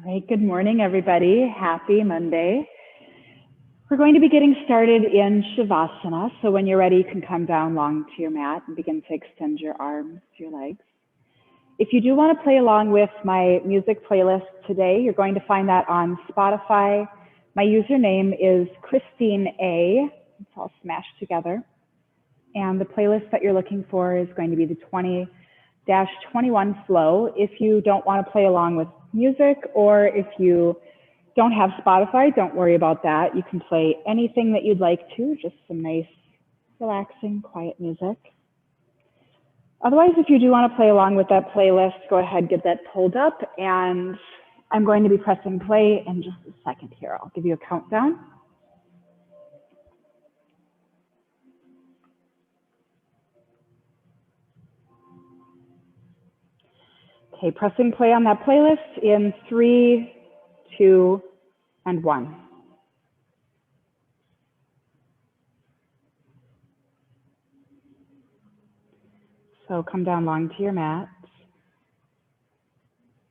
All right, good morning, everybody. Happy Monday. We're going to be getting started in Shavasana. So when you're ready, you can come down long to your mat and begin to extend your arms, your legs. If you do want to play along with my music playlist today, you're going to find that on Spotify. My username is Kristine A. It's all smashed together. And the playlist that you're looking for is going to be the 20-21 flow. If you don't want to play along with music, or if you don't have Spotify, don't worry about that. You can play anything that you'd like to, just some nice, relaxing, quiet music. Otherwise, if you do want to play along with that playlist, go ahead, get that pulled up, and I'm going to be pressing play in just a second here. I'll give you a countdown. Okay, pressing play on that playlist in 3, 2, and 1. So come down long to your mat.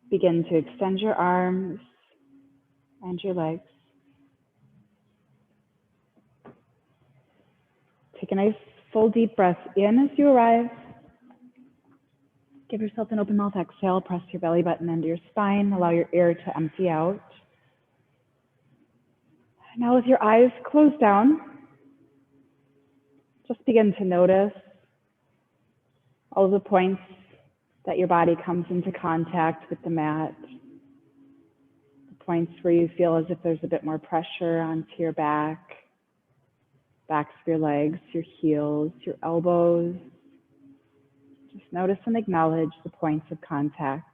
Begin to extend your arms and your legs. Take a nice full deep breath in as you arrive. Give yourself an open mouth exhale. Press your belly button into your spine. Allow your air to empty out. Now with your eyes closed down, just begin to notice all of the points that your body comes into contact with the mat. The points where you feel as if there's a bit more pressure onto your back, backs of your legs, your heels, your elbows. Just notice and acknowledge the points of contact.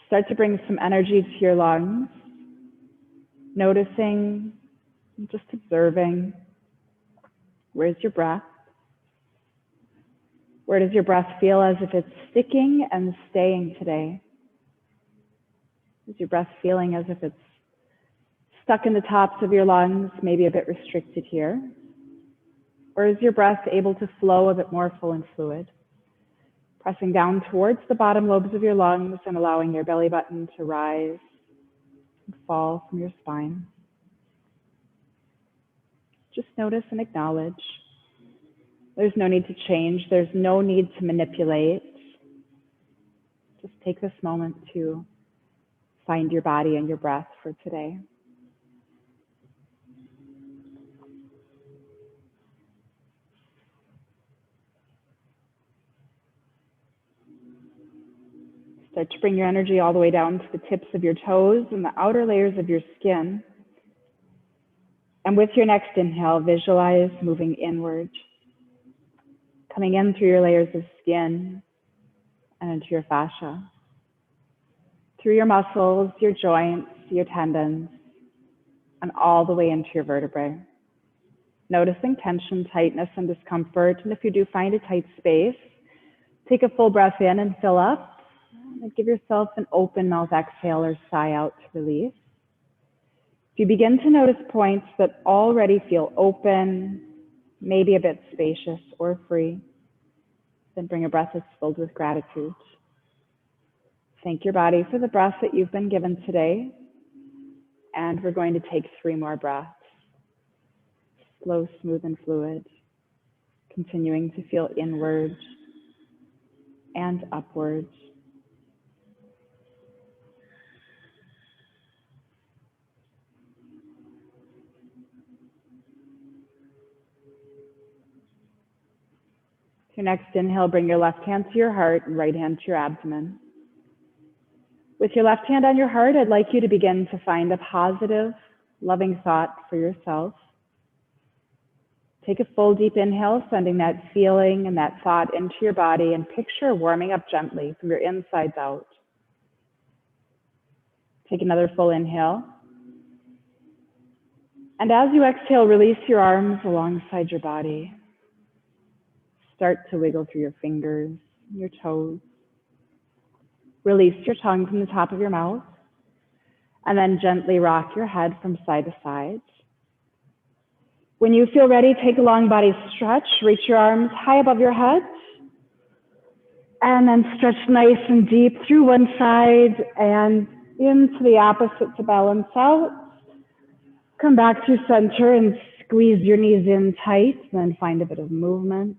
Start to bring some energy to your lungs, noticing, just observing. Where's your breath? Where does your breath feel as if it's sticking and staying today? Is your breath feeling as if it's stuck in the tops of your lungs, maybe a bit restricted here? Or is your breath able to flow a bit more full and fluid? Pressing down towards the bottom lobes of your lungs and allowing your belly button to rise and fall from your spine. Just notice and acknowledge. There's no need to change. There's no need to manipulate. Just take this moment to find your body and your breath for today. Start to bring your energy all the way down to the tips of your toes and the outer layers of your skin. And with your next inhale, visualize moving inward, coming in through your layers of skin and into your fascia, through your muscles, your joints, your tendons, and all the way into your vertebrae. Noticing tension, tightness, and discomfort. And if you do find a tight space, take a full breath in and fill up. And give yourself an open mouth exhale or sigh out to release. If you begin to notice points that already feel open, maybe a bit spacious or free, then bring a breath that's filled with gratitude. Thank your body for the breath that you've been given today. And we're going to take 3 more breaths. Slow, smooth, and fluid. Continuing to feel inward and upward. Your next inhale, bring your left hand to your heart and right hand to your abdomen. With your left hand on your heart, I'd like you to begin to find a positive, loving thought for yourself. Take a full deep inhale, sending that feeling and that thought into your body, and picture warming up gently from your insides out. Take another full inhale. And as you exhale, release your arms alongside your body. Start to wiggle through your fingers, your toes. Release your tongue from the top of your mouth, and then gently rock your head from side to side. When you feel ready, take a long body stretch. Reach your arms high above your head. And then stretch nice and deep through one side and into the opposite to balance out. Come back through center and squeeze your knees in tight, then find a bit of movement.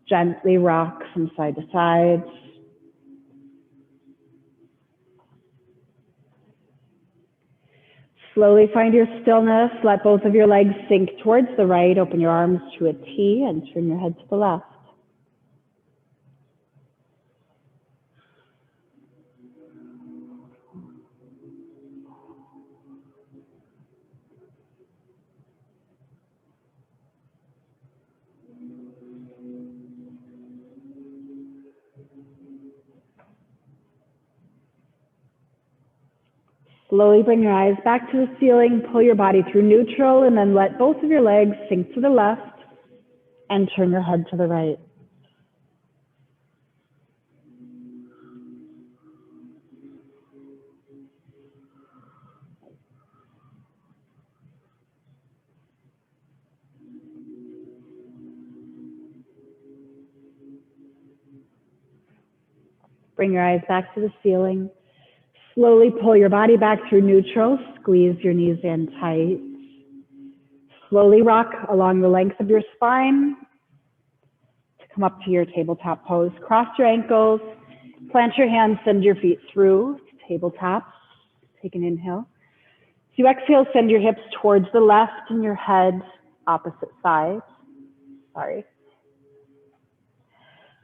Gently rock from side to side. Slowly find your stillness. Let both of your legs sink towards the right. Open your arms to a T and turn your head to the left. Slowly bring your eyes back to the ceiling, pull your body through neutral, and then let both of your legs sink to the left and turn your head to the right. Bring your eyes back to the ceiling. Slowly pull your body back through neutral. Squeeze your knees in tight. Slowly rock along the length of your spine to come up to your tabletop pose. Cross your ankles. Plant your hands, send your feet through tabletop. Take an inhale. As you exhale, send your hips towards the left and your head opposite side.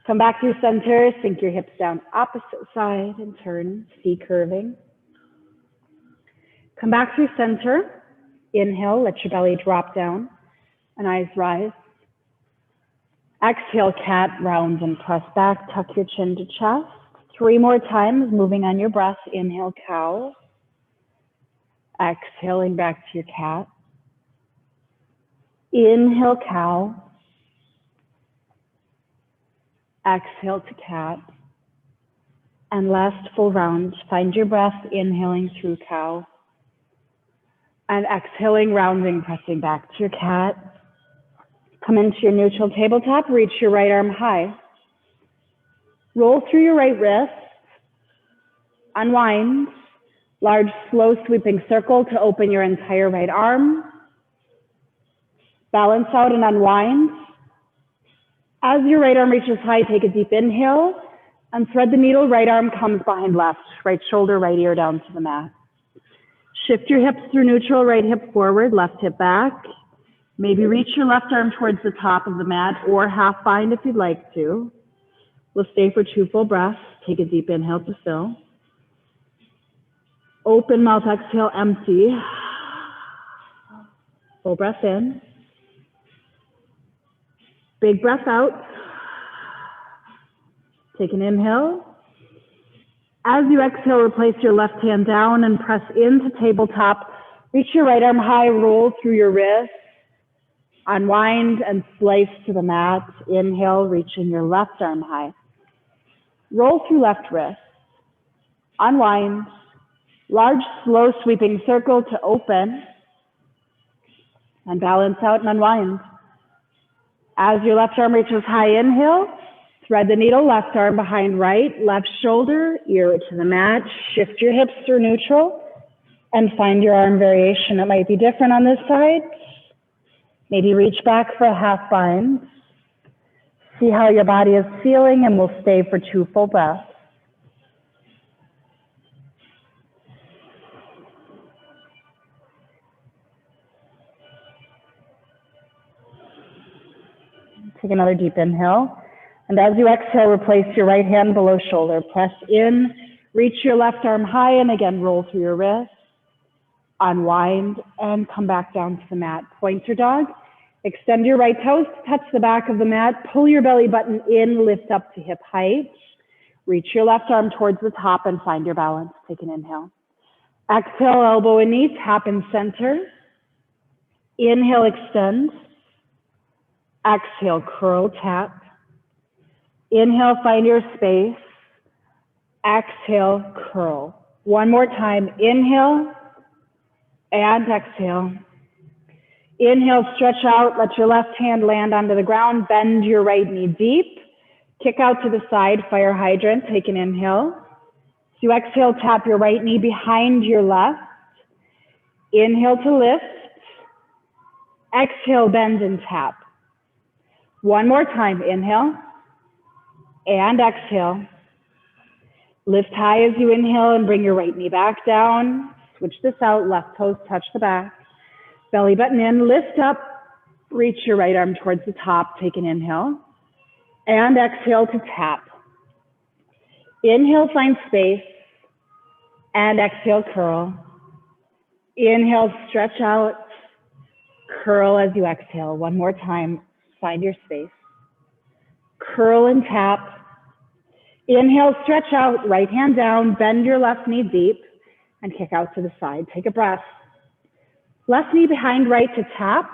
Come back through center, sink your hips down opposite side and turn, C curving. Come back through center. Inhale, let your belly drop down and eyes rise. Exhale, cat, round and press back, tuck your chin to chest. 3 more times, moving on your breath. Inhale, cow. Exhaling back to your cat. Inhale, cow. Exhale to cat. And last full round, find your breath, inhaling through cow. And exhaling, rounding, pressing back to your cat. Come into your neutral tabletop, reach your right arm high. Roll through your right wrist. Unwind. Large, slow, sweeping circle to open your entire right arm. Balance out and unwind. As your right arm reaches high, take a deep inhale and thread the needle. Right arm comes behind left, right shoulder, right ear down to the mat. Shift your hips through neutral, right hip forward, left hip back. Maybe reach your left arm towards the top of the mat or half bind if you'd like to. We'll stay for 2 full breaths. Take a deep inhale to fill. Open mouth, exhale, empty. Full breath in. Big breath out. Take an inhale. As you exhale, replace your left hand down and press into tabletop. Reach your right arm high, roll through your wrist. Unwind and slice to the mat. Inhale, reaching your left arm high. Roll through left wrist. Unwind. Large, slow, sweeping circle to open. And balance out and unwind. As your left arm reaches high, inhale, thread the needle, left arm behind right, left shoulder, ear to the mat, shift your hips through neutral, and find your arm variation. It might be different on this side. Maybe reach back for a half bind. See how your body is feeling, and we'll stay for 2 full breaths. Take another deep inhale. And as you exhale, replace your right hand below shoulder. Press in, reach your left arm high, and again, roll through your wrist. Unwind, and come back down to the mat. Pointer dog. Extend your right toes to touch the back of the mat. Pull your belly button in, lift up to hip height. Reach your left arm towards the top and find your balance. Take an inhale. Exhale, elbow and knee, tap in center. Inhale, extend. Exhale, curl, tap. Inhale, find your space. Exhale, curl. 1 more time. Inhale and exhale. Inhale, stretch out. Let your left hand land onto the ground. Bend your right knee deep. Kick out to the side, fire hydrant, take an inhale. As you exhale, tap your right knee behind your left. Inhale to lift. Exhale, bend and tap. One more time, inhale and exhale. Lift high as you inhale and bring your right knee back down. Switch this out, left toes touch the back. Belly button in, lift up, reach your right arm towards the top, take an inhale. And exhale to tap. Inhale, find space. And exhale, curl. Inhale, stretch out. Curl as you exhale. One more time, find your space. Curl and tap. Inhale, stretch out, right hand down, bend your left knee deep, and kick out to the side. Take a breath. Left knee behind right to tap,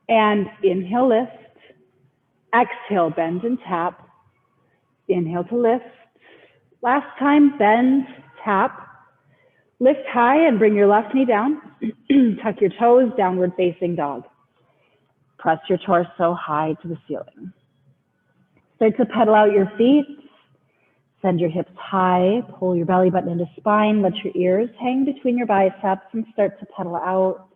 and inhale, lift. Exhale, bend and tap. Inhale to lift. Last time, bend, tap. Lift high and bring your left knee down. Tuck your toes, downward facing dog. Press your torso high to the ceiling. Start to pedal out your feet. Send your hips high, pull your belly button into spine, let your ears hang between your biceps and start to pedal out.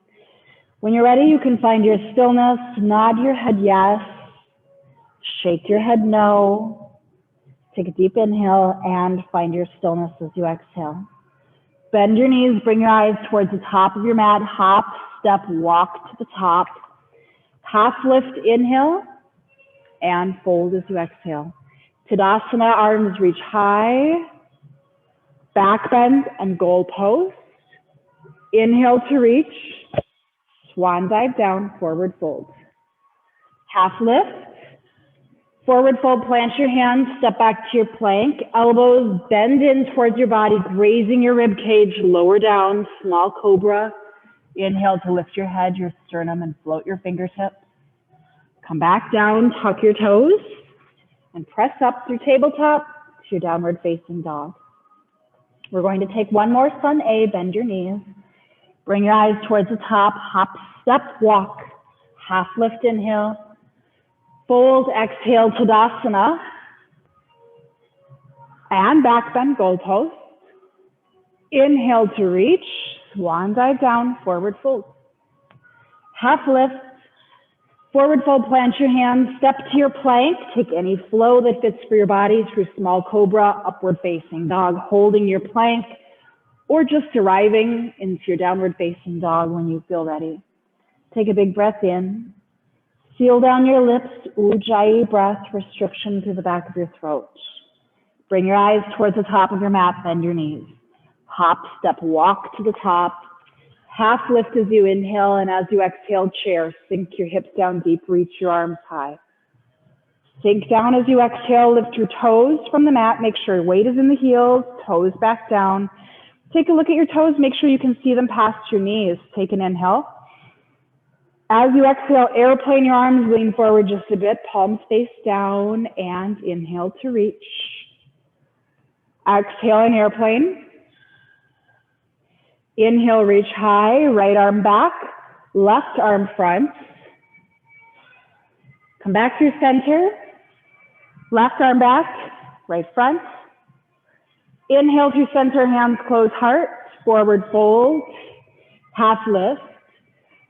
When you're ready, you can find your stillness, nod your head yes, shake your head no, take a deep inhale and find your stillness as you exhale. Bend your knees, bring your eyes towards the top of your mat, hop, step, walk to the top. Half lift, inhale, and fold as you exhale. Tadasana, arms reach high, back bend and goal pose. Inhale to reach, swan dive down, forward fold. Half lift, forward fold, plant your hands, step back to your plank, elbows bend in towards your body, grazing your rib cage, lower down, small cobra. Inhale to lift your head, your sternum, and float your fingertips. Come back down, tuck your toes, and press up through tabletop to your downward facing dog. We're going to take one more sun A, bend your knees. Bring your eyes towards the top, hop, step, walk, half lift, inhale. Fold, exhale, Tadasana. And back bend, goal pose. Inhale to reach, swan dive down, forward fold. Half lift. Forward fold, plant your hands, step to your plank, take any flow that fits for your body through small cobra, upward facing dog, holding your plank, or just arriving into your downward facing dog when you feel ready. Take a big breath in, seal down your lips, Ujjayi breath, restriction through the back of your throat. Bring your eyes towards the top of your mat, bend your knees. Hop, step, walk to the top. Half lift as you inhale, and as you exhale, chair. Sink your hips down deep, reach your arms high. Sink down as you exhale, lift your toes from the mat. Make sure your weight is in the heels, toes back down. Take a look at your toes, make sure you can see them past your knees. Take an inhale. As you exhale, airplane your arms, lean forward just a bit, palms face down, and inhale to reach. Exhale and airplane. Inhale, reach high, right arm back, left arm front. Come back through center, left arm back, right front. Inhale through center, hands close, heart, forward fold, half lift.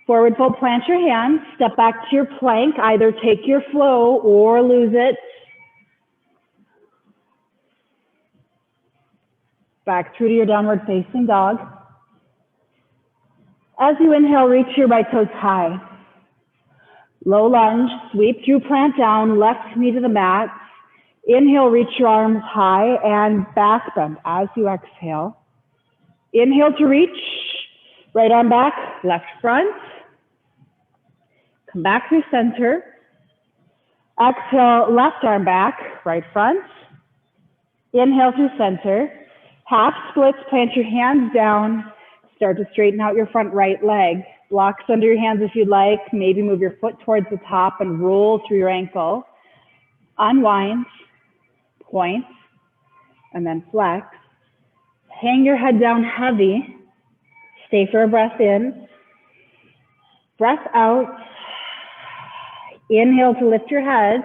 Forward fold, plant your hands, step back to your plank, either take your flow or lose it. Back through to your downward facing dog. As you inhale, reach your right toes high. Low lunge, sweep through, plant down, left knee to the mat. Inhale, reach your arms high and back bend as you exhale. Inhale to reach, right arm back, left front. Come back through center. Exhale, left arm back, right front. Inhale through center. Half splits, plant your hands down. Start to straighten out your front right leg. Blocks under your hands if you'd like. Maybe move your foot towards the top and roll through your ankle. Unwind, point, and then flex. Hang your head down heavy. Stay for a breath in. Breath out. Inhale to lift your head.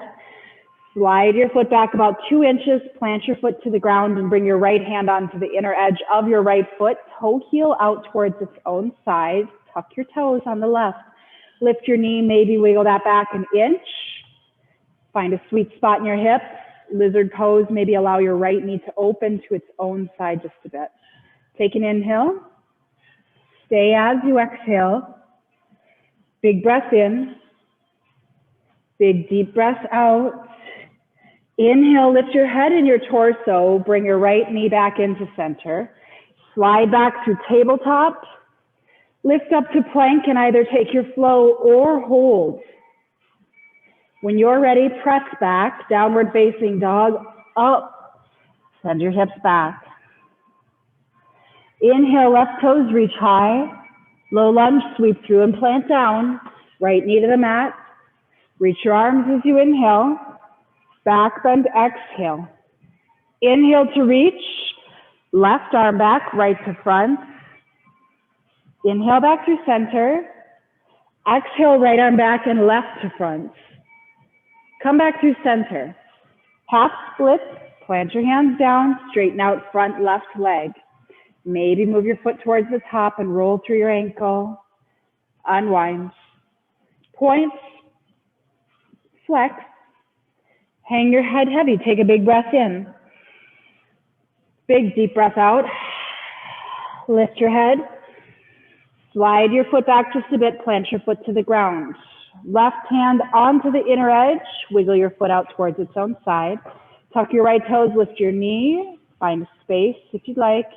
Slide your foot back about 2 inches, plant your foot to the ground and bring your right hand onto the inner edge of your right foot, toe heel out towards its own side, tuck your toes on the left, lift your knee, maybe wiggle that back an inch, find a sweet spot in your hips, lizard pose, maybe allow your right knee to open to its own side just a bit. Take an inhale, stay as you exhale, big breath in, big deep breath out. Inhale, lift your head and your torso, bring your right knee back into center. Slide back to tabletop, lift up to plank and either take your flow or hold. When you're ready, press back, downward facing dog, up, send your hips back. Inhale, left toes reach high, low lunge, sweep through and plant down, right knee to the mat, reach your arms as you inhale. Back bend, exhale. Inhale to reach, left arm back, right to front. Inhale back to center. Exhale, right arm back and left to front. Come back to center. Half split, plant your hands down, straighten out front left leg. Maybe move your foot towards the top and roll through your ankle. Unwind. Point, flex. Hang your head heavy, take a big breath in. Big deep breath out. Lift your head. Slide your foot back just a bit, plant your foot to the ground. Left hand onto the inner edge, wiggle your foot out towards its own side. Tuck your right toes, lift your knee, find a space if you'd like.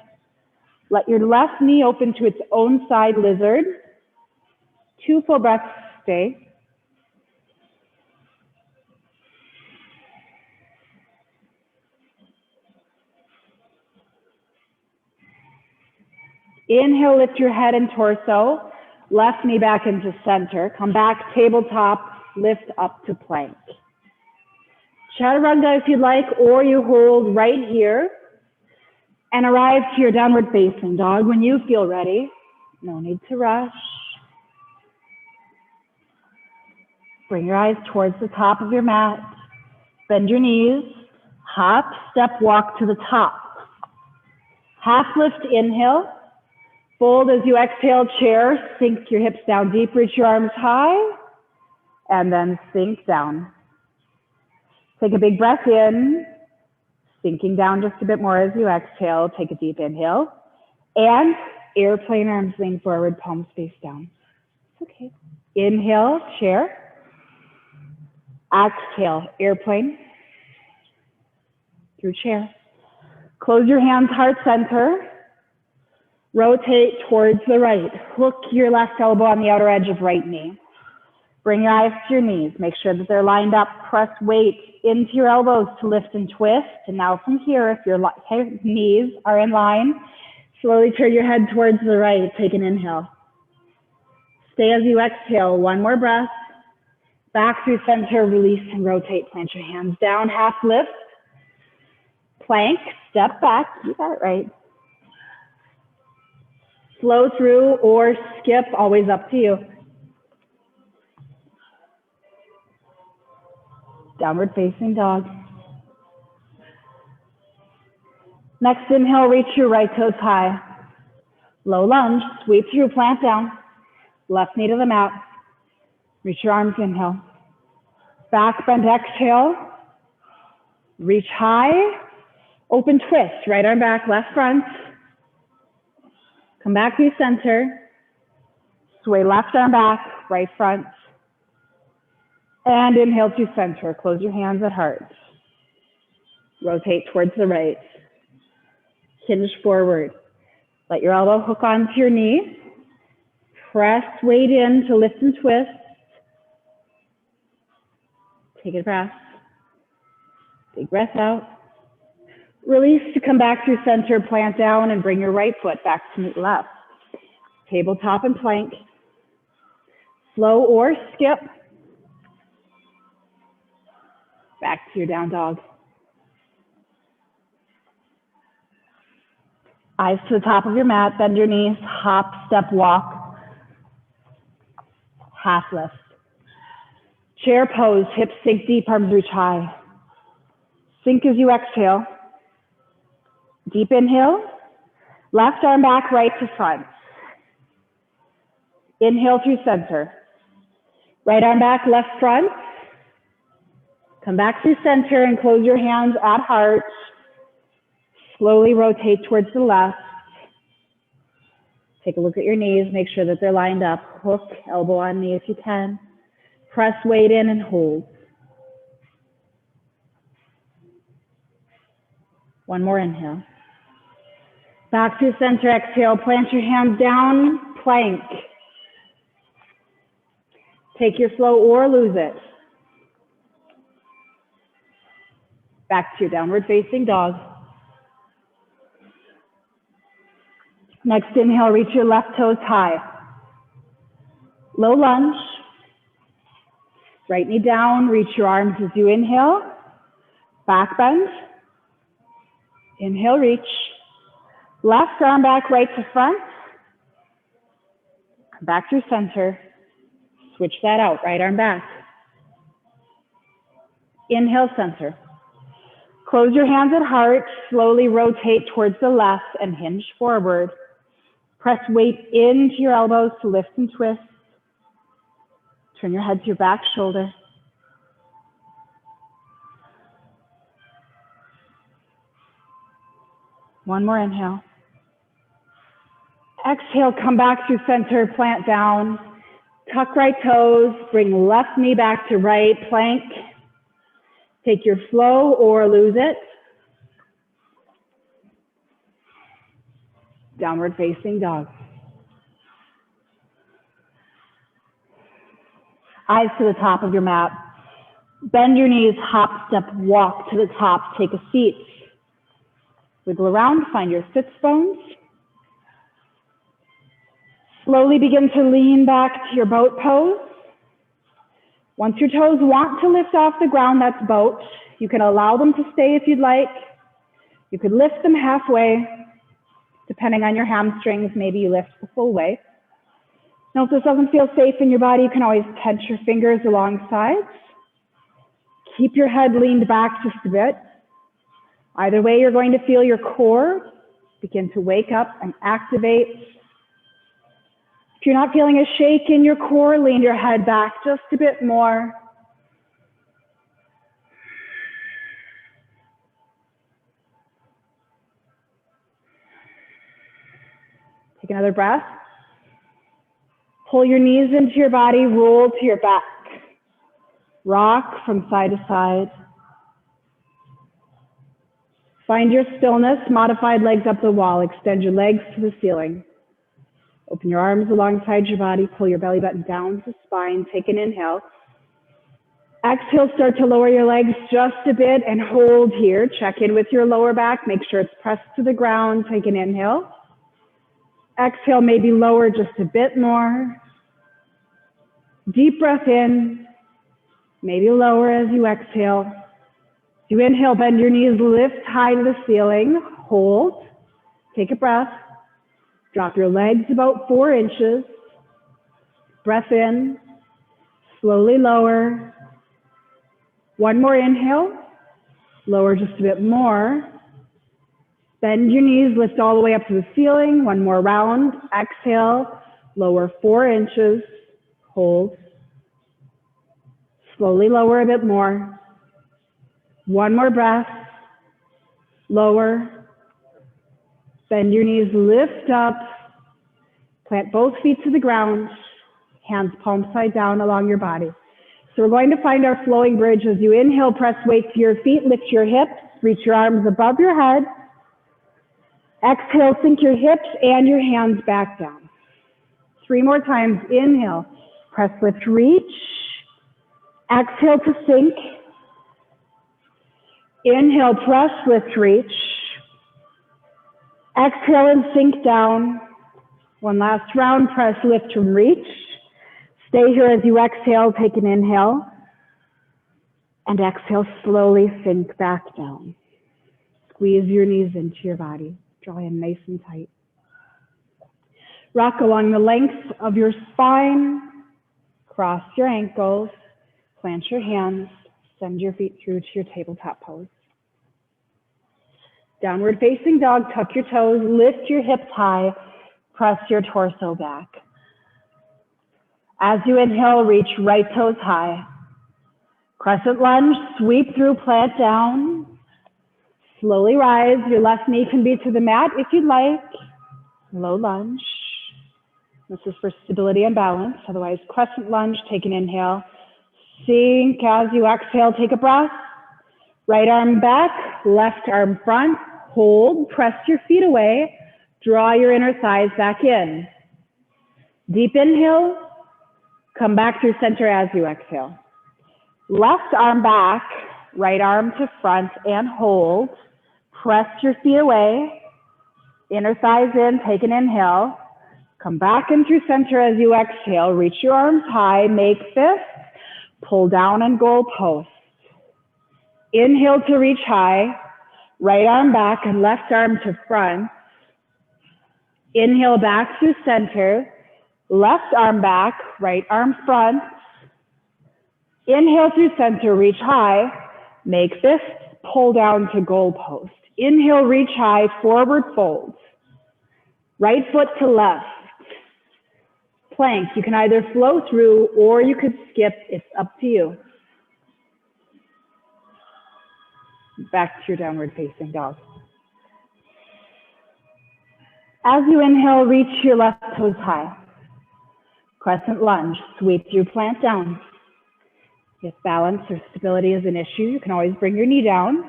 Let your left knee open to its own side, lizard. 2 full breaths, stay. Inhale, lift your head and torso, left knee back into center. Come back, tabletop, lift up to plank. Chaturanga if you'd like, or you hold right here and arrive to your downward facing dog when you feel ready. No need to rush. Bring your eyes towards the top of your mat. Bend your knees, hop, step, walk to the top. Half lift, inhale. Fold as you exhale, chair, sink your hips down deep, reach your arms high, and then sink down. Take a big breath in, sinking down just a bit more as you exhale. Take a deep inhale, and airplane arms lean forward, palms face down. It's okay. Inhale, chair. Exhale, airplane. Through chair. Close your hands, heart center. Rotate towards the right. Hook your left elbow on the outer edge of right knee. Bring your eyes to your knees. Make sure that they're lined up. Press weight into your elbows to lift and twist. And now from here, if your knees are in line, slowly turn your head towards the right. Take an inhale. Stay as you exhale. 1 more breath. Back through center, release and rotate. Plant your hands down, half lift. Plank, step back. You got it right. Flow through or skip, always up to you. Downward facing dog. Next inhale, reach your right toes high. Low lunge, sweep through, plant down. Left knee to the mat. Reach your arms, inhale. Back bend, exhale. Reach high. Open twist, right arm back, left front. Come back to center. Sway left arm back, right front. And inhale to center. Close your hands at heart. Rotate towards the right. Hinge forward. Let your elbow hook onto your knee. Press weight in to lift and twist. Take a breath. Big breath out. Release to come back through center, plant down, and bring your right foot back to meet left. Tabletop and plank. Slow or skip. Back to your down dog. Eyes to the top of your mat, bend your knees, hop, step, walk. Half lift. Chair pose, hips sink deep, arms reach high. Sink as you exhale. Deep inhale. Left arm back, right to front. Inhale through center. Right arm back, left front. Come back through center and close your hands at heart. Slowly rotate towards the left. Take a look at your knees. Make sure that they're lined up. Hook, elbow on knee if you can. Press weight in and hold. One more inhale. Back to center, exhale. Plant your hands down, plank. Take your flow or lose it. Back to your downward facing dog. Next inhale, reach your left toes high. Low lunge. Right knee down, reach your arms as you inhale. Back bend. Inhale, reach. Left arm back, right to front. Come back through center. Switch that out, right arm back. Inhale, center. Close your hands at heart. Slowly rotate towards the left and hinge forward. Press weight into your elbows to lift and twist. Turn your head to your back shoulder. One more inhale. Exhale, come back through center, plant down. Tuck right toes, bring left knee back to right, plank. Take your flow or lose it. Downward facing dog. Eyes to the top of your mat. Bend your knees, hop, step, walk to the top, take a seat. Wiggle around, find your sits bones. Slowly begin to lean back to your boat pose. Once your toes want to lift off the ground, that's boat. You can allow them to stay if you'd like. You could lift them halfway. Depending on your hamstrings, maybe you lift the full way. Now, if this doesn't feel safe in your body, you can always tense your fingers along sides. Keep your head leaned back just a bit. Either way, you're going to feel your core begin to wake up and activate. If you're not feeling a shake in your core, lean your head back just a bit more. Take another breath. Pull your knees into your body, roll to your back. Rock from side to side. Find your stillness, modified legs up the wall. Extend your legs to the ceiling. Open your arms alongside your body. Pull your belly button down to the spine. Take an inhale. Exhale, start to lower your legs just a bit and hold here. Check in with your lower back. Make sure it's pressed to the ground. Take an inhale. Exhale, maybe lower just a bit more. Deep breath in. Maybe lower as you exhale. As you inhale, bend your knees, lift high to the ceiling. Hold. Take a breath. Drop your legs about 4 inches. Breath in. Slowly lower. One more inhale. Lower just a bit more. Bend your knees, lift all the way up to the ceiling. One more round. Exhale. Lower 4 inches. Hold. Slowly lower a bit more. One more breath. Lower. Bend your knees, lift up. Plant both feet to the ground. Hands palm side down along your body. So we're going to find our flowing bridge. As you inhale, press weight to your feet, lift your hips, reach your arms above your head. Exhale, sink your hips and your hands back down. 3 more times. Inhale, press, lift, reach. Exhale to sink. Inhale, press, lift, reach. Exhale and sink down. One last round, press, lift, and reach. Stay here as you exhale, take an inhale. And exhale, slowly sink back down. Squeeze your knees into your body. Draw in nice and tight. Rock along the length of your spine. Cross your ankles. Plant your hands. Send your feet through to your tabletop pose. Downward facing dog, tuck your toes, lift your hips high, press your torso back. As you inhale, reach right toes high. Crescent lunge, sweep through, plant down. Slowly rise. Your left knee can be to the mat if you'd like. Low lunge. This is for stability and balance. Otherwise, crescent lunge, take an inhale. Sink as you exhale, take a breath. Right arm back, left arm front. Hold, press your feet away. Draw your inner thighs back in. Deep inhale. Come back through center as you exhale. Left arm back, right arm to front and hold. Press your feet away. Inner thighs in, take an inhale. Come back in through center as you exhale. Reach your arms high, make fists. Pull down and goalpost. Inhale to reach high. Right arm back and left arm to front. Inhale back through center. Left arm back, right arm front. Inhale through center, reach high. Make fists, pull down to goalpost. Inhale, reach high, forward fold. Right foot to left. Plank, you can either flow through or you could skip, it's up to you. Back to your downward facing dog. As you inhale, reach your left toes high. Crescent lunge, sweep through, plant down. If balance or stability is an issue, you can always bring your knee down.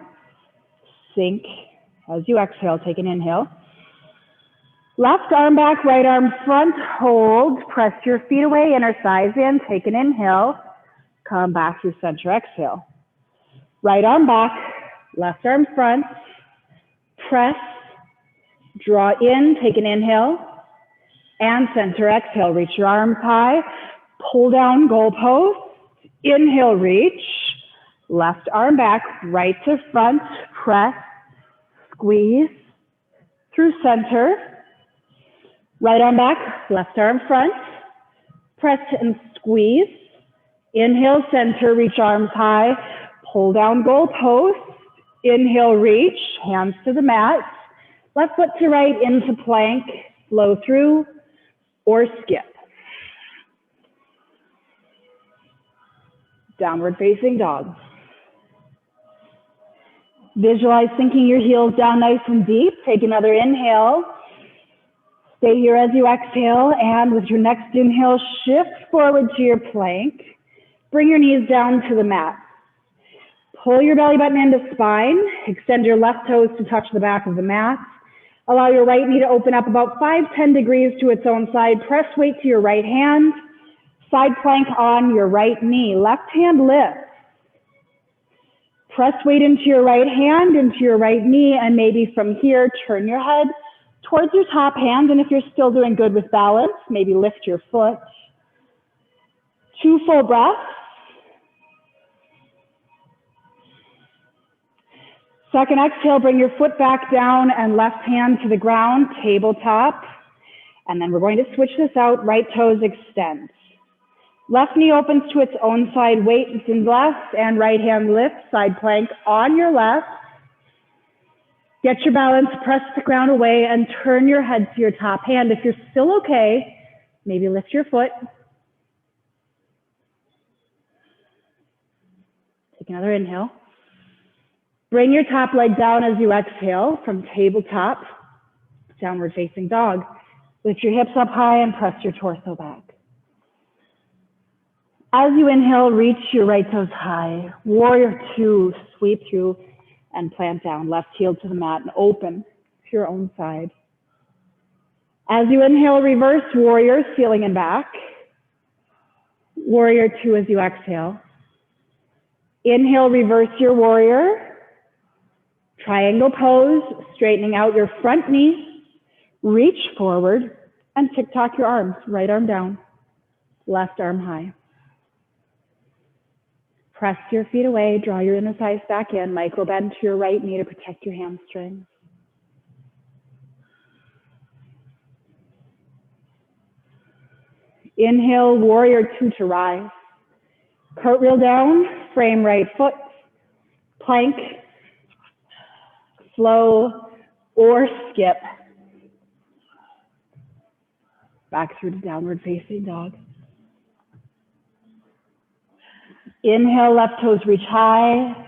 Sink as you exhale, take an inhale. Left arm back, right arm front, hold. Press your feet away, inner thighs in, take an inhale. Come back through center, exhale. Right arm back, left arm front. Press, draw in, take an inhale. And center, exhale, reach your arms high, pull down, goalpost, inhale, reach, left arm back, right to front, press, squeeze, through center, right arm back, left arm front, press and squeeze, inhale, center, reach arms high, pull down, goalpost, inhale, reach, hands to the mat, left foot to right into plank, flow through, or skip. Downward facing dog. Visualize sinking your heels down nice and deep. Take another inhale. Stay here as you exhale, and with your next inhale, shift forward to your plank. Bring your knees down to the mat. Pull your belly button into spine. Extend your left toes to touch the back of the mat. Allow your right knee to open up about 5-10 degrees to its own side. Press weight to your right hand. Side plank on your right knee. Left hand lifts. Press weight into your right hand, into your right knee, and maybe from here, turn your head towards your top hand. And if you're still doing good with balance, maybe lift your foot. 2 full breaths. Second exhale, bring your foot back down and left hand to the ground, tabletop. And then we're going to switch this out, right toes extend. Left knee opens to its own side, weight is in left, and right hand lifts, side plank on your left. Get your balance, press the ground away, and turn your head to your top hand. If you're still okay, maybe lift your foot. Take another inhale. Bring your top leg down as you exhale from tabletop, downward facing dog. Lift your hips up high and press your torso back. As you inhale, reach your right toes high. Warrior 2, sweep through and plant down. Left heel to the mat and open to your own side. As you inhale, reverse warrior, ceiling and back. Warrior 2 as you exhale. Inhale, reverse your warrior. Triangle pose, straightening out your front knee. Reach forward and tick-tock your arms. Right arm down, left arm high. Press your feet away, draw your inner thighs back in, micro bend to your right knee to protect your hamstrings. Inhale, warrior 2 to rise. Cartwheel down, frame right foot, plank, flow, or skip. Back through to downward facing dog. Inhale, left toes reach high.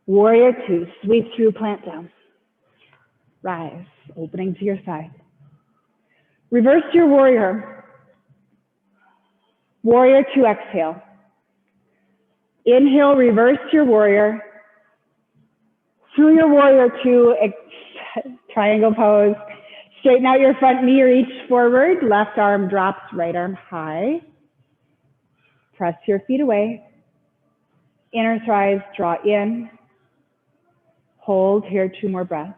Warrior two, sweep through, plant down. Rise, opening to your side. Reverse your warrior. Warrior two, exhale. Inhale, reverse your warrior. Through your warrior two, triangle pose. Straighten out your front knee, reach forward. Left arm drops, right arm high. Press your feet away. Inner thighs draw in. Hold here, 2 more breaths.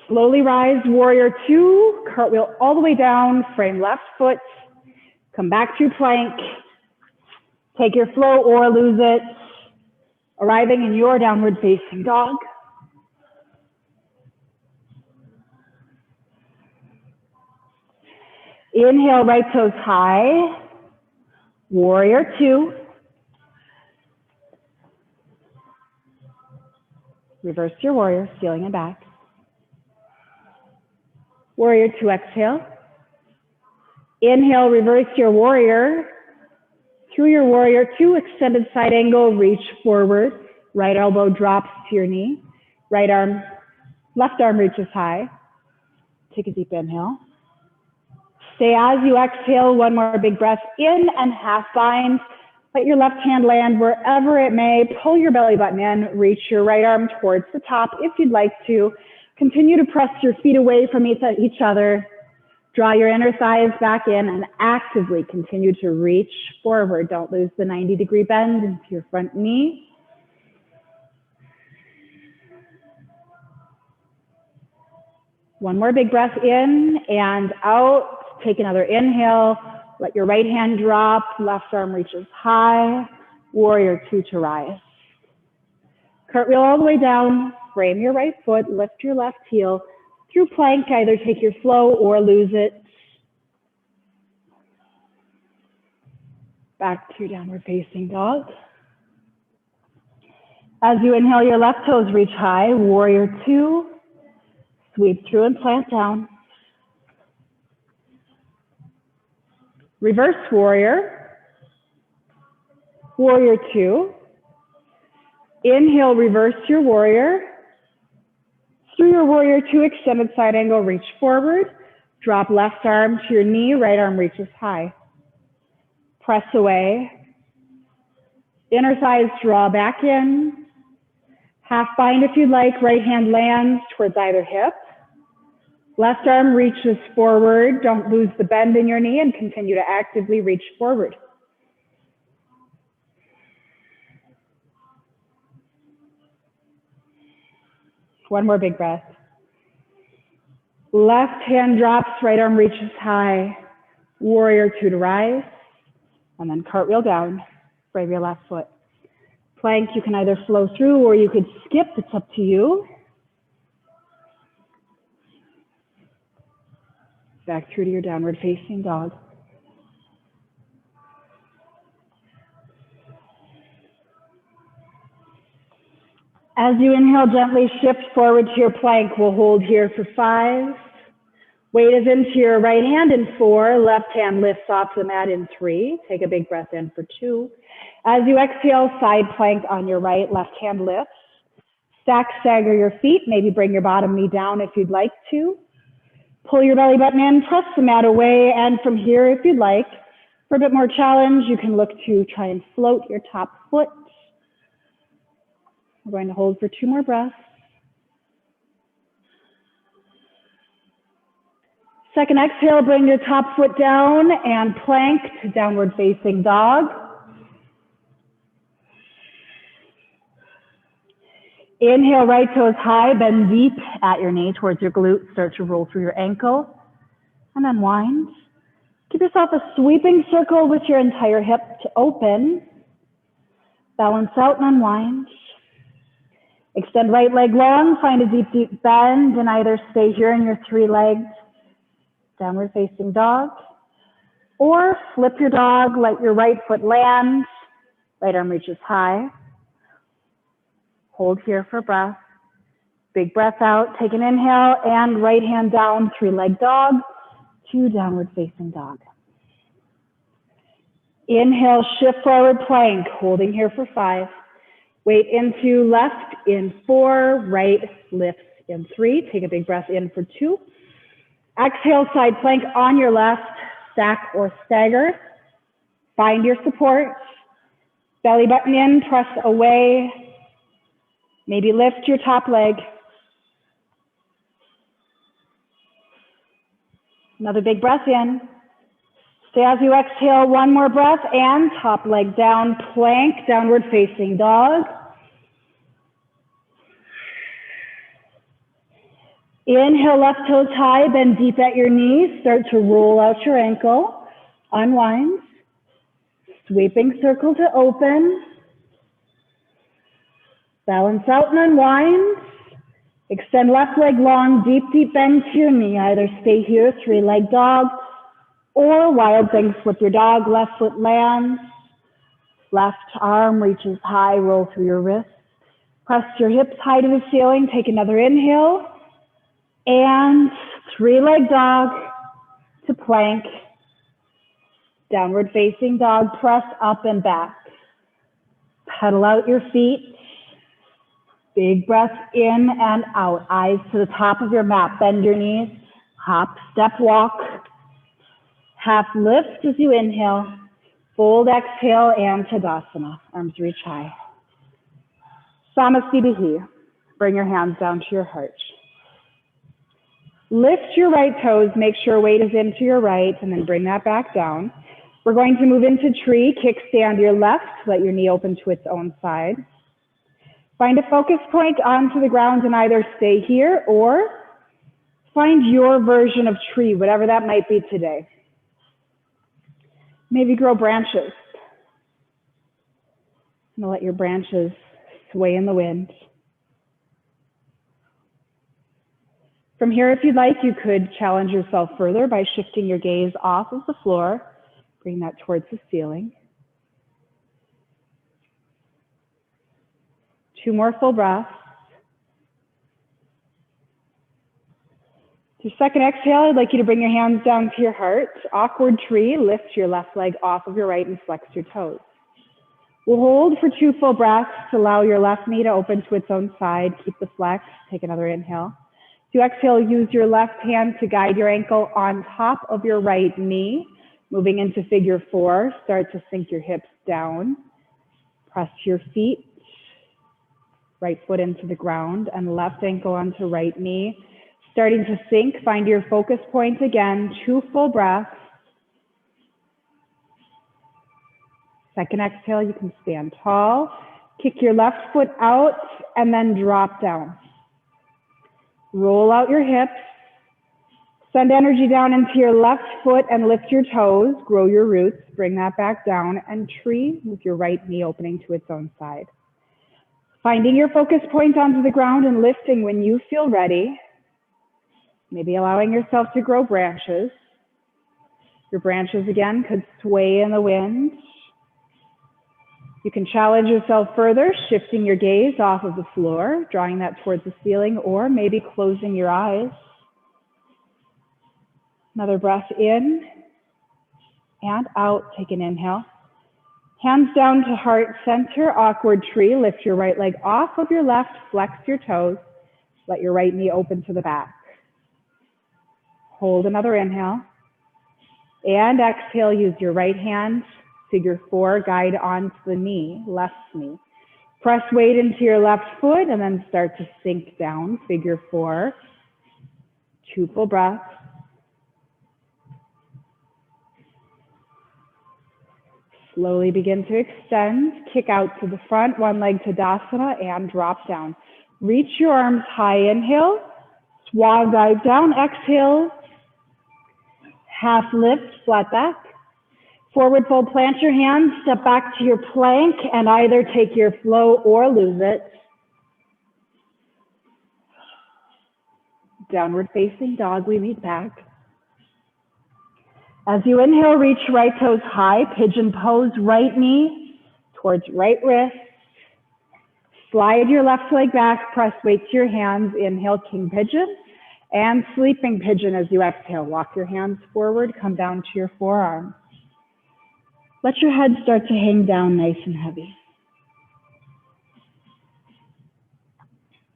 Slowly rise, warrior two, cartwheel all the way down, frame left foot. Come back to plank. Take your flow or lose it. Arriving in your downward facing dog. Inhale, right toes high. Warrior two. Reverse your warrior, stealing it back. Warrior two, exhale. Inhale, reverse your warrior. Through your warrior two, extended side angle, reach forward. Right elbow drops to your knee. Right arm, left arm reaches high. Take a deep inhale. Stay as you exhale, 1 more big breath in and half bind. Let your left hand land wherever it may. Pull your belly button in, reach your right arm towards the top if you'd like to. Continue to press your feet away from each other. Draw your inner thighs back in and actively continue to reach forward. Don't lose the 90-degree bend into your front knee. One more big breath in and out. Take another inhale. Let your right hand drop. Left arm reaches high. Warrior two to rise. Cartwheel all the way down. Frame your right foot. Lift your left heel. Through plank, either take your flow or lose it. Back to downward facing dog. As you inhale, your left toes reach high. Warrior two. Sweep through and plant down. Reverse warrior. Warrior two. Inhale, reverse your warrior. Through your warrior two, extended side angle, reach forward. Drop left arm to your knee, right arm reaches high. Press away. Inner thighs draw back in. Half bind if you'd like. Right hand lands towards either hip. Left arm reaches forward. Don't lose the bend in your knee and continue to actively reach forward. One more big breath. Left hand drops, right arm reaches high. Warrior two to rise. And then cartwheel down. Frame your left foot. Plank, you can either flow through or you could skip. It's up to you. Back through to your downward facing dog. As you inhale, gently shift forward to your plank. We'll hold here for 5. Weight is into your right hand in 4. Left hand lifts off the mat in 3. Take a big breath in for 2. As you exhale, side plank on your right, left hand lifts. Stack, stagger your feet. Maybe bring your bottom knee down if you'd like to. Pull your belly button in, press the mat away, and from here, if you'd like, for a bit more challenge, you can look to try and float your top foot. We're going to hold for 2 more breaths. Second exhale, bring your top foot down and plank to downward facing dog. Inhale, right toes high, bend deep at your knee towards your glute. Start to roll through your ankle and unwind. Give yourself a sweeping circle with your entire hip to open. Balance out and unwind. Extend right leg long, find a deep, deep bend, and either stay here in your 3 legs, downward facing dog, or flip your dog, let your right foot land, Right arm reaches high. Hold here for breath. Big breath out. Take an inhale and right hand down, three-leg dog to downward facing dog. Inhale, shift forward plank, holding here for 5. Weight into left in 4, right lifts in 3. Take a big breath in for 2. Exhale, side plank on your left, stack or stagger. Find your support. Belly button in, press away. Maybe lift your top leg. Another big breath in. Stay as you exhale, one more breath, and top leg down, plank, downward facing dog. Inhale, left toes high, bend deep at your knees. Start to roll out your ankle. Unwind. Sweeping circle to open. Balance out and unwind. Extend left leg long, deep, deep bend to your knee. Either stay here, three-leg dog, or wild thing, flip your dog, left foot lands. Left arm reaches high, roll through your wrists. Press your hips high to the ceiling. Take another inhale. And three-leg dog to plank. Downward facing dog, press up and back. Pedal out your feet. Big breath in and out. Eyes to the top of your mat. Bend your knees. Hop, step, walk. Half lift as you inhale. Fold, exhale, and Tadasana. Arms reach high. Samasthiti. Bring your hands down to your heart. Lift your right toes. Make sure weight is into your right, and then bring that back down. We're going to move into tree. Kickstand your left. Let your knee open to its own side. Find a focus point onto the ground and either stay here or find your version of tree, whatever that might be today. Maybe grow branches. And let your branches sway in the wind. From here, if you'd like, you could challenge yourself further by shifting your gaze off of the floor. Bring that towards the ceiling. 2 more full breaths. Your second exhale, I'd like you to bring your hands down to your heart. Awkward tree, lift your left leg off of your right and flex your toes. We'll hold for 2 full breaths to allow your left knee to open to its own side. Keep the flex, take another inhale. To exhale, use your left hand to guide your ankle on top of your right knee. Moving into figure 4, start to sink your hips down. Press your feet, right foot into the ground and left ankle onto right knee. Starting to sink, find your focus point again, 2 full breaths. Second exhale, you can stand tall. Kick your left foot out and then drop down. Roll out your hips. Send energy down into your left foot and lift your toes. Grow your roots. Bring that back down and tree with your right knee opening to its own side. Finding your focus point onto the ground and lifting when you feel ready. Maybe allowing yourself to grow branches. Your branches again could sway in the wind. You can challenge yourself further, shifting your gaze off of the floor, drawing that towards the ceiling, or maybe closing your eyes. Another breath in and out. Take an inhale. Hands down to heart center, awkward tree. Lift your right leg off of your left, flex your toes. Let your right knee open to the back. Hold another inhale. And exhale, use your right hand. Figure 4, guide onto the knee, left knee. Press weight into your left foot and then start to sink down, figure 4. 2 full breaths. Slowly begin to extend, kick out to the front, one leg to Tadasana and drop down. Reach your arms high, inhale, swan dive down, exhale, half lift, flat back. Forward fold, plant your hands, step back to your plank and either take your flow or lose it. Downward facing dog, we meet back. As you inhale, reach right toes high, pigeon pose, right knee towards right wrist. Slide your left leg back, press weight to your hands. Inhale, king pigeon and sleeping pigeon as you exhale. Walk your hands forward, come down to your forearms. Let your head start to hang down nice and heavy.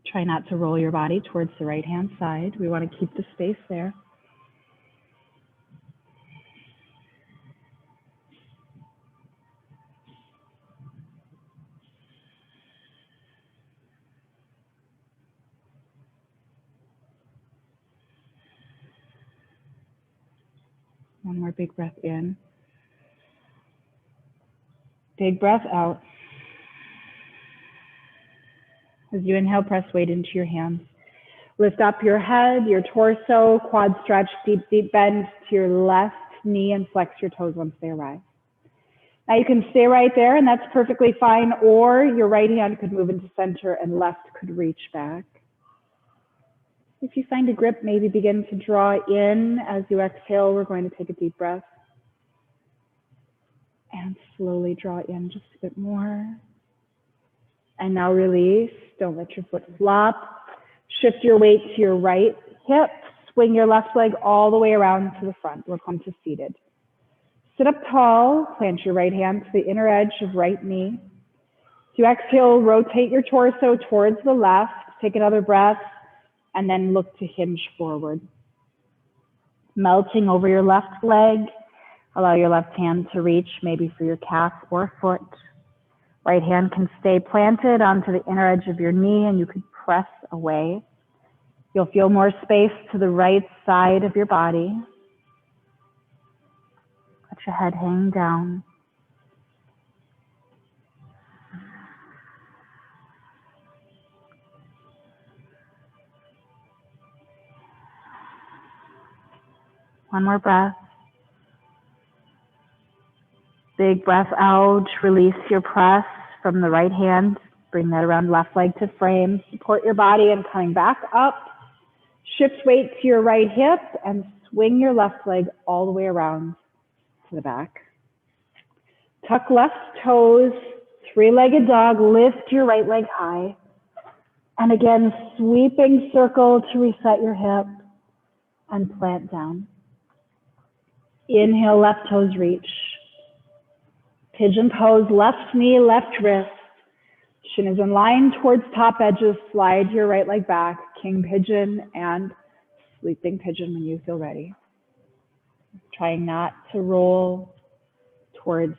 Try not to roll your body towards the right-hand side. We want to keep the space there. One more big breath in. Big breath out. As you inhale, press weight into your hands. Lift up your head, your torso, quad stretch, deep, deep bend to your left knee and flex your toes once they arrive. Now you can stay right there and that's perfectly fine, or your right hand could move into center and left could reach back. If you find a grip, maybe begin to draw in as you exhale. We're going to take a deep breath. And slowly draw in just a bit more. And now release. Don't let your foot flop. Shift your weight to your right hip. Swing your left leg all the way around to the front. We'll come to seated. Sit up tall. Plant your right hand to the inner edge of right knee. As you exhale, rotate your torso towards the left. Take another breath. And then look to hinge forward. Melting over your left leg. Allow your left hand to reach maybe for your calf or foot. Right hand can stay planted onto the inner edge of your knee and you could press away. You'll feel more space to the right side of your body. Let your head hang down. One more breath. Big breath out. Release your press from the right hand. Bring that around left leg to frame. Support your body and coming back up. Shift weight to your right hip and swing your left leg all the way around to the back. Tuck left toes. Three-legged dog. Lift your right leg high. And again, sweeping circle to reset your hip and plant down. Inhale, left toes reach. Pigeon pose, left knee, left wrist. Shin is in line towards top edges. Slide your right leg back. King pigeon and sleeping pigeon when you feel ready. Trying not to roll towards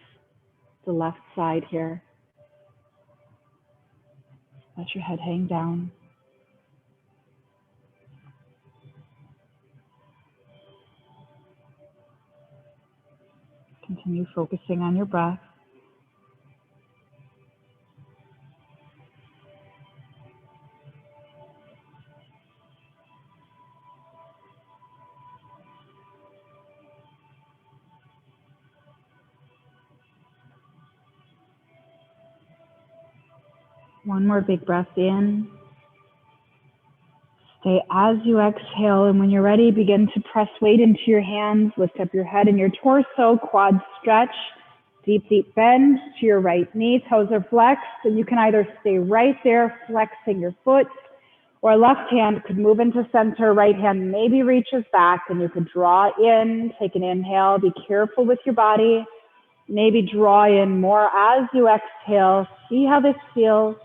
the left side here. Let your head hang down. Continue focusing on your breath. One more big breath in. Stay as you exhale, and when you're ready, begin to press weight into your hands. Lift up your head and your torso, quad stretch, deep, deep bend to your right knee. Toes are flexed, and you can either stay right there, flexing your foot, or left hand could move into center, right hand maybe reaches back, and you could draw in, take an inhale. Be careful with your body. Maybe draw in more as you exhale. See how this feels.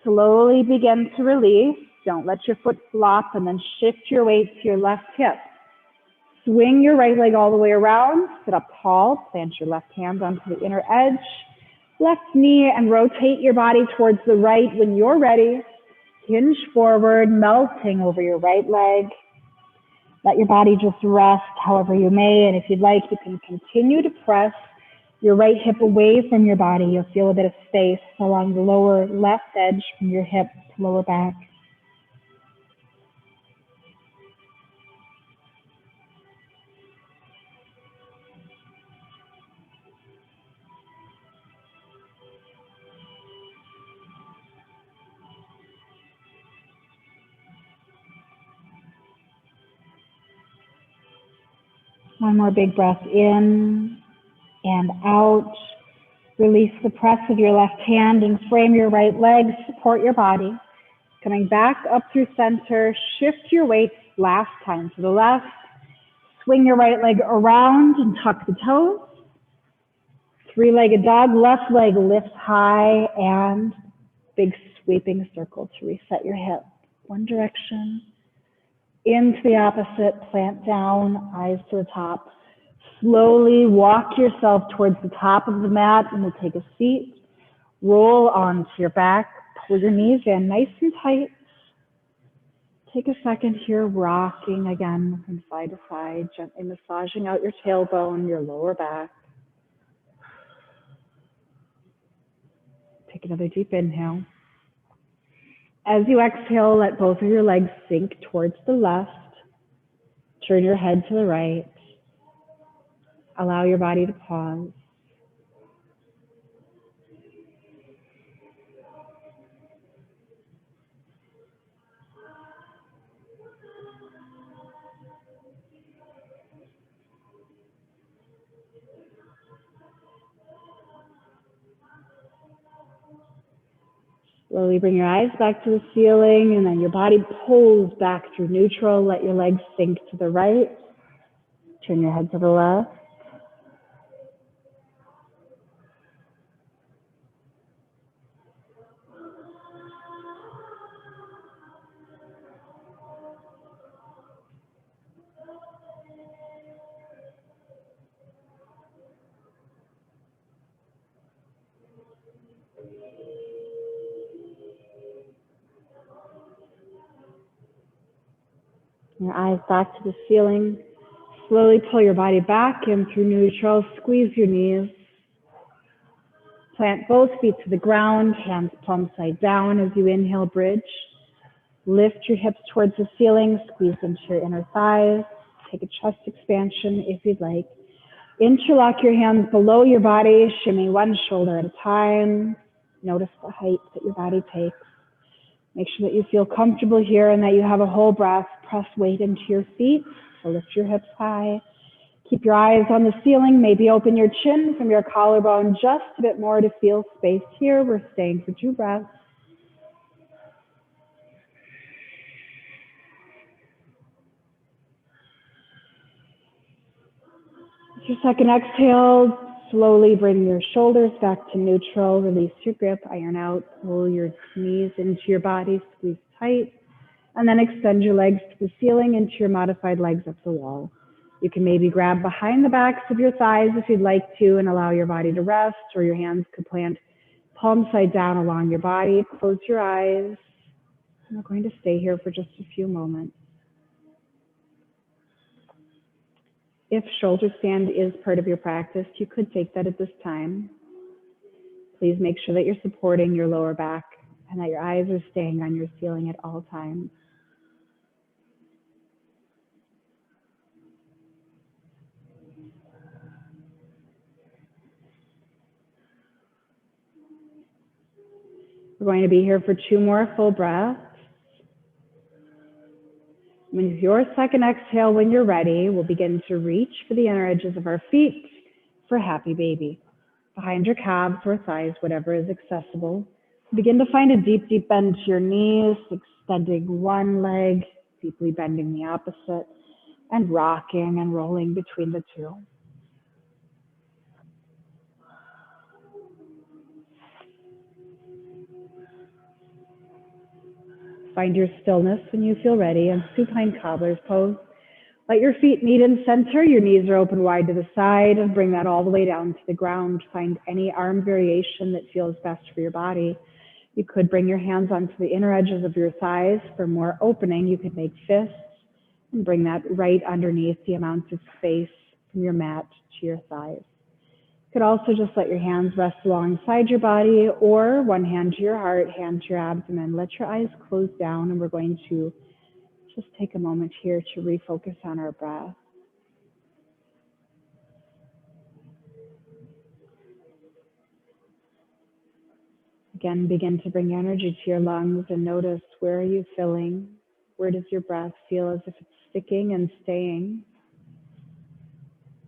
Slowly begin to release. Don't let your foot flop, and then shift your weight to your left hip. Swing your right leg all the way around. Sit up tall. Plant your left hand onto the inner edge. Left knee and rotate your body towards the right when you're ready. Hinge forward, melting over your right leg. Let your body just rest however you may, and if you'd like, you can continue to press your right hip away from your body. You'll feel a bit of space along the lower left edge from your hip to lower back. One more big breath in and out. Release the press of your left hand and frame your right leg, support your body. Coming back up through center, shift your weight last time to the left. Swing your right leg around and tuck the toes. Three-legged dog, left leg lifts high and big sweeping circle to reset your hip. One direction, into the opposite, plant down, eyes to the top. Slowly walk yourself towards the top of the mat and we'll take a seat. Roll onto your back, pull your knees in nice and tight. Take a second here, rocking again from side to side, gently massaging out your tailbone, your lower back. Take another deep inhale. As you exhale, let both of your legs sink towards the left. Turn your head to the right. Allow your body to pause. Slowly bring your eyes back to the ceiling and then your body pulls back through neutral. Let your legs sink to the right. Turn your head to the left. Your eyes back to the ceiling. Slowly pull your body back in through neutral. Squeeze your knees. Plant both feet to the ground, hands palm side down as you inhale, bridge. Lift your hips towards the ceiling, squeeze into your inner thighs. Take a chest expansion if you'd like. Interlock your hands below your body, shimmy one shoulder at a time. Notice the height that your body takes. Make sure that you feel comfortable here and that you have a whole breath. Press weight into your feet, so lift your hips high. Keep your eyes on the ceiling, maybe open your chin from your collarbone just a bit more to feel space here. We're staying for 2 breaths. With your second exhale, slowly bring your shoulders back to neutral. Release your grip, iron out, pull your knees into your body, squeeze tight, and then extend your legs to the ceiling into your modified legs up the wall. You can maybe grab behind the backs of your thighs if you'd like to and allow your body to rest, or your hands could plant palm side down along your body. Close your eyes. And we're going to stay here for just a few moments. If shoulder stand is part of your practice, you could take that at this time. Please make sure that you're supporting your lower back and that your eyes are staying on your ceiling at all times. We're going to be here for 2 more full breaths. With your second exhale, when you're ready, we'll begin to reach for the inner edges of our feet for happy baby. Behind your calves or thighs, whatever is accessible. Begin to find a deep, deep bend to your knees, extending one leg, deeply bending the opposite, and rocking and rolling between the two. Find your stillness when you feel ready and supine cobbler's pose. Let your feet meet in center, your knees are open wide to the side, and bring that all the way down to the ground. Find any arm variation that feels best for your body. You could bring your hands onto the inner edges of your thighs. For more opening, you could make fists and bring that right underneath the amount of space from your mat to your thighs. You could also just let your hands rest alongside your body, or one hand to your heart, hand to your abdomen. Let your eyes close down, and we're going to just take a moment here to refocus on our breath. Again, begin to bring energy to your lungs and notice, where are you filling? Where does your breath feel as if it's sticking and staying?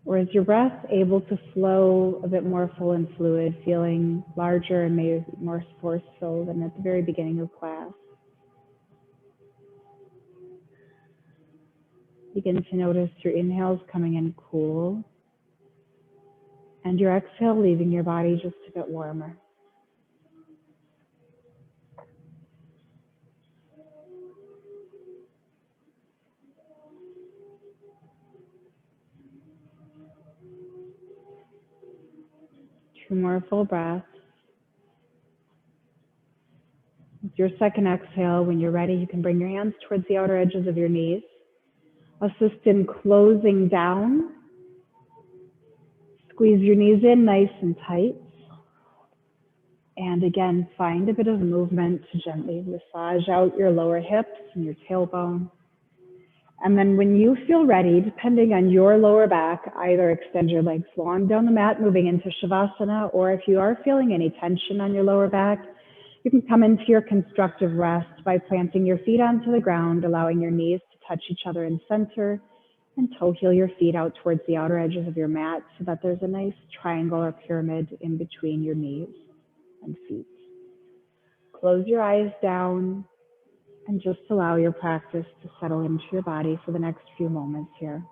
Or is your breath able to flow a bit more full and fluid, feeling larger and maybe more forceful than at the very beginning of class? Begin to notice your inhales coming in cool and your exhale leaving your body just a bit warmer. Two more full breaths. With your second exhale, when you're ready, you can bring your hands towards the outer edges of your knees. Assist in closing down. Squeeze your knees in nice and tight. And again, find a bit of movement to gently massage out your lower hips and your tailbone. And then when you feel ready, depending on your lower back, either extend your legs long down the mat, moving into Shavasana, or if you are feeling any tension on your lower back, you can come into your constructive rest by planting your feet onto the ground, allowing your knees to touch each other in center, and toe heel your feet out towards the outer edges of your mat so that there's a nice triangle or pyramid in between your knees and feet. Close your eyes down and just allow your practice to settle into your body for the next few moments here.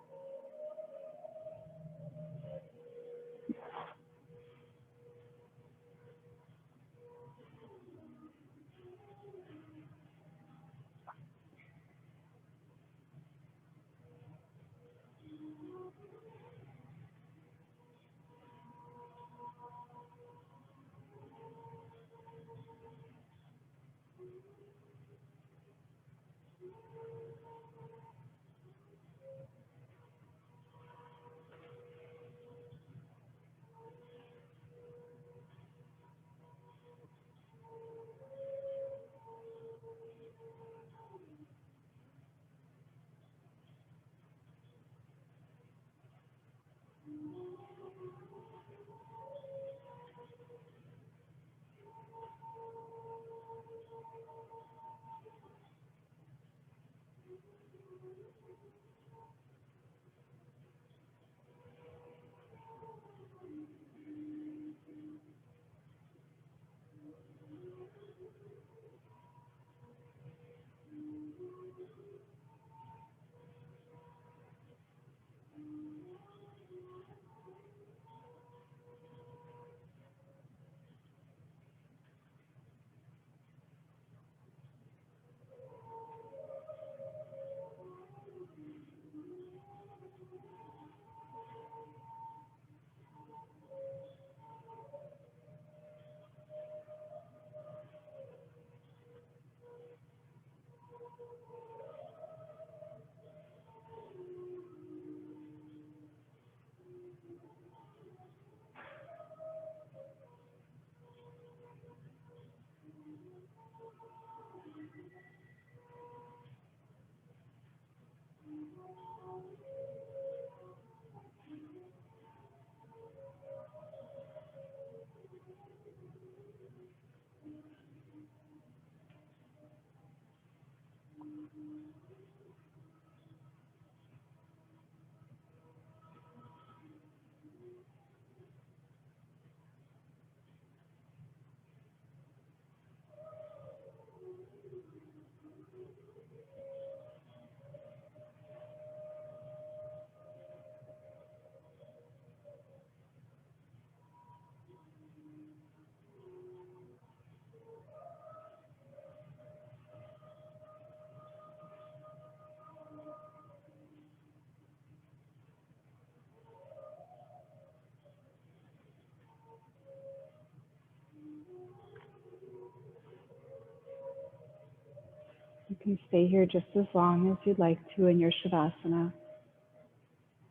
You can stay here just as long as you'd like to in your Shavasana.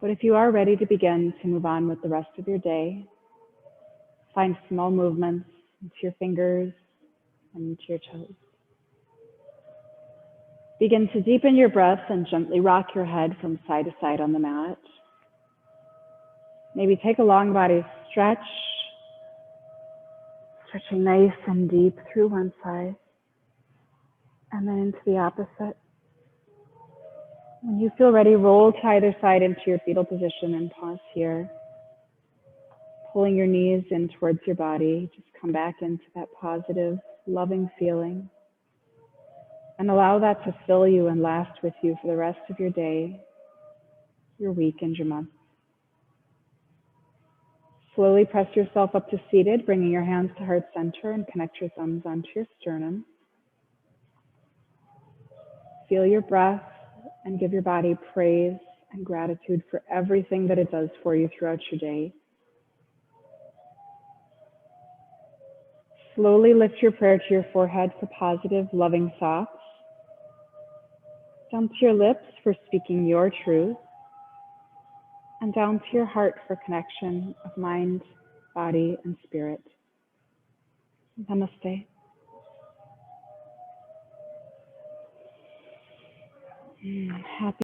But if you are ready to begin to move on with the rest of your day, find small movements into your fingers and into your toes. Begin to deepen your breath and gently rock your head from side to side on the mat. Maybe take a long body stretch, stretching nice and deep through one side and then into the opposite. When you feel ready, roll to either side into your fetal position and pause here. Pulling your knees in towards your body, just come back into that positive, loving feeling. And allow that to fill you and last with you for the rest of your day, your week, and your month. Slowly press yourself up to seated, bringing your hands to heart center and connect your thumbs onto your sternum. Feel your breath and give your body praise and gratitude for everything that it does for you throughout your day. Slowly lift your prayer to your forehead for positive, loving thoughts. Down to your lips for speaking your truth. And down to your heart for connection of mind, body, and spirit. Namaste. Happy